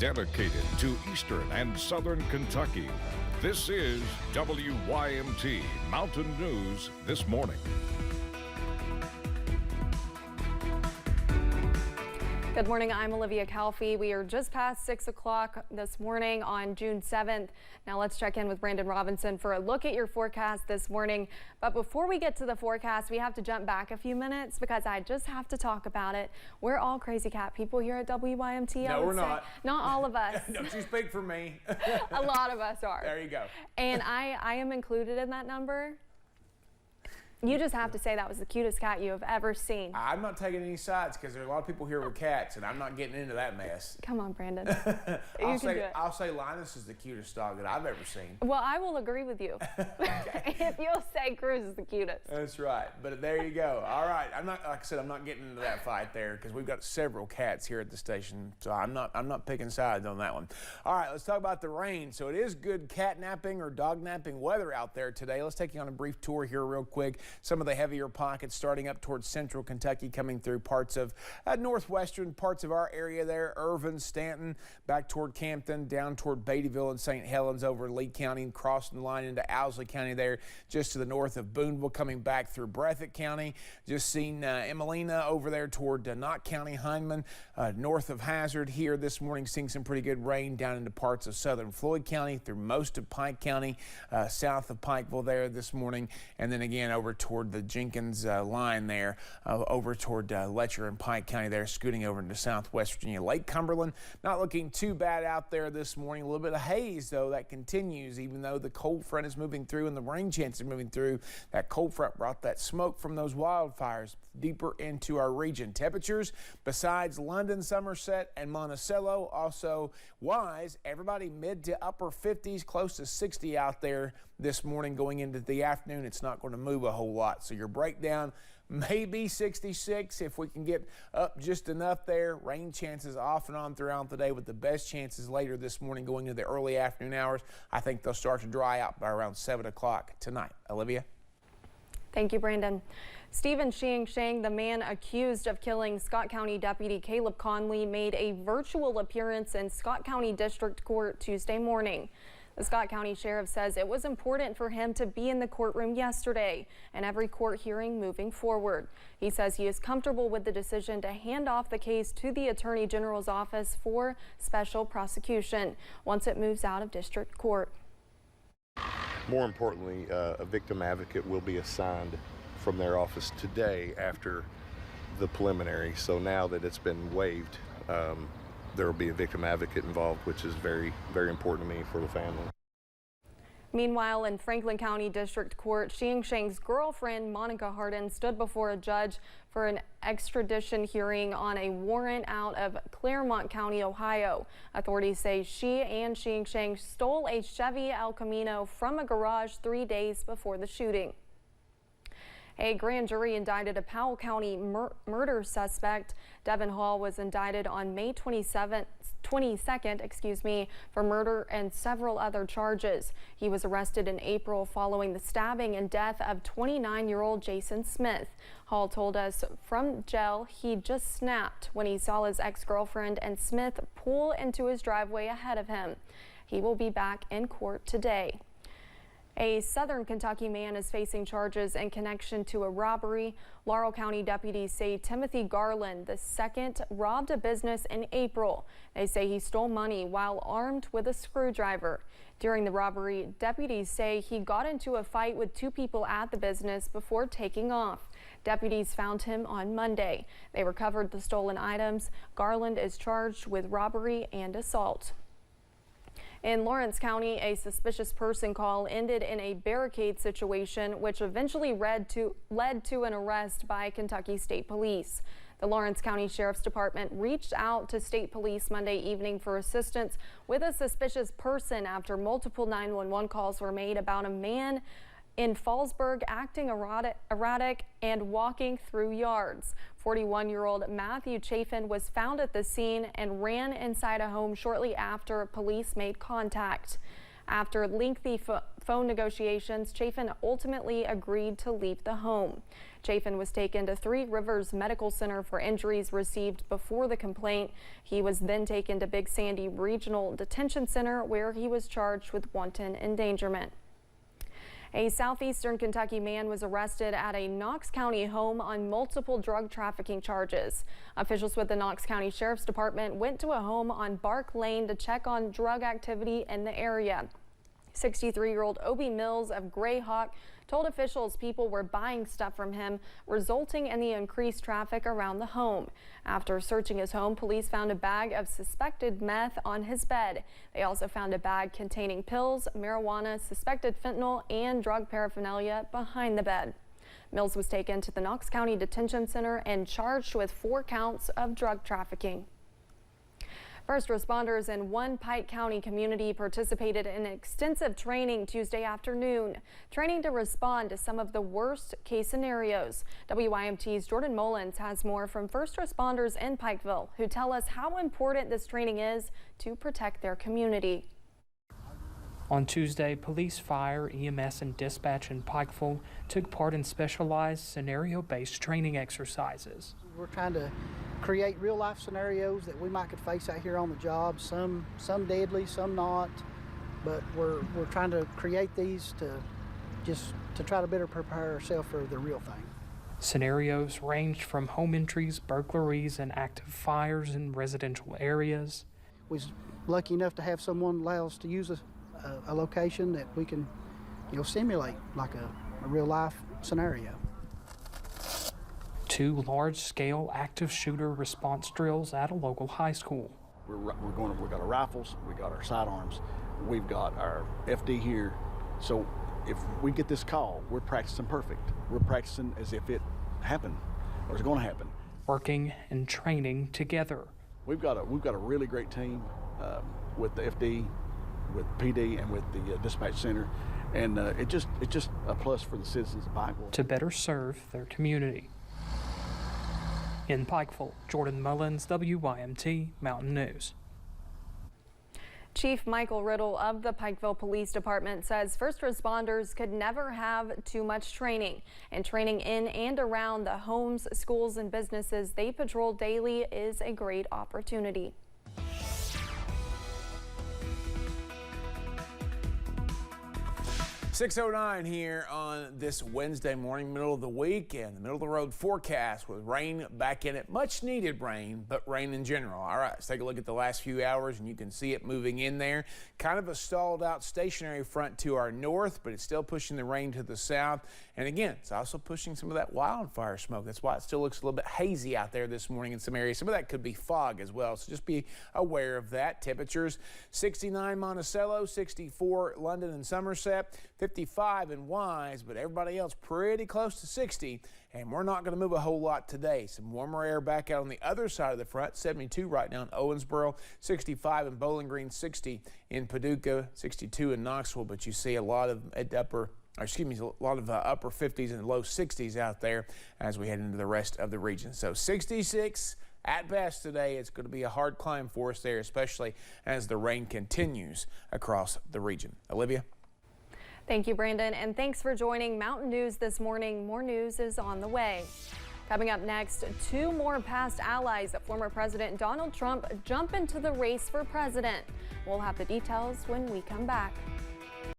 Dedicated to Eastern and Southern Kentucky, this is WYMT Mountain News This Morning. Good morning, I'm Olivia Calfee. We are just past 6 o'clock this morning on June 7th. Now let's check in with Brandon Robinson for a look at your forecast this morning. But before we get to the forecast, we have to jump back a few minutes because I just have to talk about it. We're all crazy cat people here at WYMT. No, we're not. Not all of us. Don't you speak for me. A lot of us are. There you go. And I am included in that number. You just have to say that was the cutest cat you have ever seen. I'm not taking any sides because there are a lot of people here with cats, and I'm not getting into that mess. Come on, Brandon. I'll say Linus is the cutest dog that I've ever seen. Well, I will agree with you. If you'll say Cruz is the cutest. That's right. But there you go. All right. Like I said, I'm not getting into that fight there because we've got several cats here at the station, so I'm not picking sides on that one. All right. Let's talk about the rain. So it is good cat napping or dog napping weather out there today. Let's take you on a brief tour here real quick. Some of the heavier pockets starting up towards central Kentucky, coming through parts of northwestern parts of our area there. Irvin, Stanton, back toward Campton, down toward Beattyville and St. Helens over Lee County, and crossing the line into Owsley County there, just to the north of Boonville, coming back through Breathitt County. Just seen Emelina over there toward Knott County, Hindman, north of Hazard here this morning, seeing some pretty good rain down into parts of southern Floyd County, through most of Pike County, south of Pikeville there this morning, and then again over toward the Jenkins line there, over toward Letcher and Pike County there, scooting over into southwest Virginia. Lake Cumberland, not looking too bad out there this morning. A little bit of haze, though, that continues, even though the cold front is moving through and the rain chances are moving through. That cold front brought that smoke from those wildfires deeper into our region. Temperatures, besides London, Somerset, and Monticello, also Wise, everybody mid to upper 50s, close to 60 out there this morning. Going into the afternoon, it's not going to move a whole lot. So your breakdown may be 66 if we can get up just enough there. Rain chances off and on throughout the day, with the best chances later this morning going into the early afternoon hours. I think they'll start to dry out by around 7 o'clock tonight. Olivia? Thank you, Brandon. Stephen Xiangsheng, the man accused of killing Scott County Deputy Caleb Conley, made a virtual appearance in Scott County District Court Tuesday morning. The Scott County Sheriff says it was important for him to be in the courtroom yesterday and every court hearing moving forward. He says he is comfortable with the decision to hand off the case to the Attorney General's office for special prosecution once it moves out of district court. More importantly, a victim advocate will be assigned from their office today after the preliminary. So now that it's been waived, there will be a victim advocate involved, which is very, very important to me for the family. Meanwhile, in Franklin County District Court, Xiangsheng's girlfriend, Monica Hardin, stood before a judge for an extradition hearing on a warrant out of Claremont County, Ohio. Authorities say she and Xiangsheng stole a Chevy El Camino from a garage 3 days before the shooting. A grand jury indicted a Powell County murder suspect. Devin Hall was indicted on May 22nd, for murder and several other charges. He was arrested in April following the stabbing and death of 29-year-old Jason Smith. Hall told us from jail he just snapped when he saw his ex-girlfriend and Smith pull into his driveway ahead of him. He will be back in court today. A Southern Kentucky man is facing charges in connection to a robbery. Laurel County deputies say Timothy Garland II robbed a business in April. They say he stole money while armed with a screwdriver. During the robbery, deputies say he got into a fight with two people at the business before taking off. Deputies found him on Monday. They recovered the stolen items. Garland is charged with robbery and assault. In Lawrence County, a suspicious person call ended in a barricade situation, which eventually led to an arrest by Kentucky State Police. The Lawrence County Sheriff's Department reached out to State Police Monday evening for assistance with a suspicious person after multiple 911 calls were made about a man in Fallsburg acting erratic and walking through yards. 41-year-old Matthew Chafin was found at the scene and ran inside a home shortly after police made contact. After lengthy phone negotiations, Chafin ultimately agreed to leave the home. Chafin was taken to Three Rivers Medical Center for injuries received before the complaint. He was then taken to Big Sandy Regional Detention Center, where he was charged with wanton endangerment. A southeastern Kentucky man was arrested at a Knox County home on multiple drug trafficking charges. Officials with the Knox County Sheriff's Department went to a home on Bark Lane to check on drug activity in the area. 63-year-old Obie Mills of Grayhawk told officials people were buying stuff from him, resulting in the increased traffic around the home. After searching his home, police found a bag of suspected meth on his bed. They also found a bag containing pills, marijuana, suspected fentanyl, and drug paraphernalia behind the bed. Mills was taken to the Knox County Detention Center and charged with 4 counts of drug trafficking. First responders in one Pike County community participated in extensive training Tuesday afternoon, training to respond to some of the worst case scenarios. WYMT's Jordan Mullins has more from first responders in Pikeville, who tell us how important this training is to protect their community. On Tuesday, police, fire, EMS, and dispatch in Pikeville took part in specialized scenario-based training exercises. We're trying to create real-life scenarios that we might could face out here on the job. Some deadly, some not. But we're trying to create these to try to better prepare ourselves for the real thing. Scenarios ranged from home entries, burglaries, and active fires in residential areas. We was lucky enough to have someone allow us to use a location that we can, simulate like a real-life scenario. 2 large-scale active shooter response drills at a local high school. We've got our rifles, we got our sidearms, we've got our FD here. So if we get this call, we're practicing perfect. We're practicing as if it happened or is going to happen. Working and training together. We've got a really great team with the FD, with PD, and with the dispatch center, and it's just a plus for the citizens of Pikeville to better serve their community. In Pikeville, Jordan Mullins, WYMT Mountain News. Chief Michael Riddle of the Pikeville Police Department says first responders could never have too much training, and training in and around the homes, schools, and businesses they patrol daily is a great opportunity. .09 here on this Wednesday morning, middle of the week, and the middle of the road forecast with rain back in it. Much needed rain, but rain in general. All right, let's take a look at the last few hours, and you can see it moving in there. Kind of a stalled out stationary front to our north, but it's still pushing the rain to the south. And again, it's also pushing some of that wildfire smoke. That's why it still looks a little bit hazy out there this morning in some areas. Some of that could be fog as well, so just be aware of that. Temperatures 69 Monticello, 64 London and Somerset, 55 in Wise, but everybody else pretty close to 60. And we're not going to move a whole lot today. Some warmer air back out on the other side of the front. 72 right now in Owensboro, 65 in Bowling Green, 60 in Paducah, 62 in Knoxville. But you see a lot of upper 50s and low 60s out there as we head into the rest of the region. So 66 at best today. It's going to be a hard climb for us there, especially as the rain continues across the region. Olivia? Thank you, Brandon, and thanks for joining Mountain News this morning. More news is on the way. Coming up next, 2 more past allies of former President Donald Trump jump into the race for president. We'll have the details when we come back.